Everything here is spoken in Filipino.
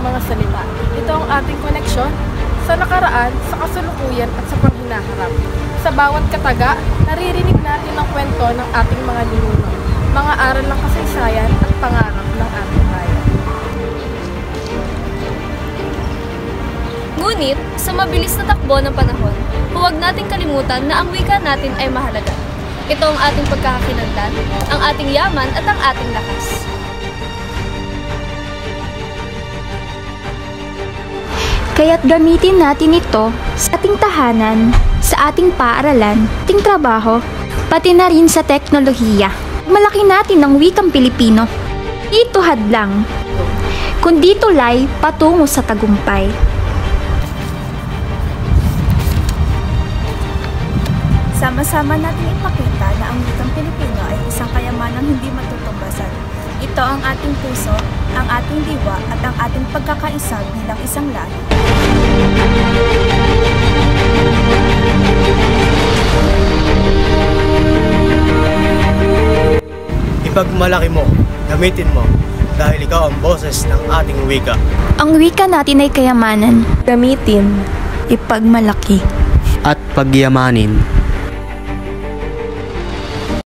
Mga salita. Ito ang ating koneksyon sa nakaraan, sa kasulukuyan at sa panghinaharap. Sa bawat kataga, naririnig natin ang kwento ng ating mga ninuno, mga aral ng kasaysayan at pangarap ng ating bayan. Ngunit, sa mabilis na takbo ng panahon, huwag nating kalimutan na ang wika natin ay mahalaga. Ito ang ating pagkakakilanlan, ang ating yaman at ang ating lakas. Kaya't gamitin natin ito sa ating tahanan, sa ating paaralan, ating trabaho, pati na rin sa teknolohiya. Malaki natin ang wikang Pilipino. Ito hadlang, kundi tulay patungo sa tagumpay. Sama-sama natin ipakita na ang wikang Pilipino ay isang kayamanang hindi matutumbasan. Ito ang ating puso, ang ating diwa at ang ating pagkakaisa bilang isang lahi. Ipagmalaki mo, gamitin mo, dahil ikaw ang boses ng ating wika. Ang wika natin ay kayamanan. Gamitin, ipagmalaki, at pagyamanin.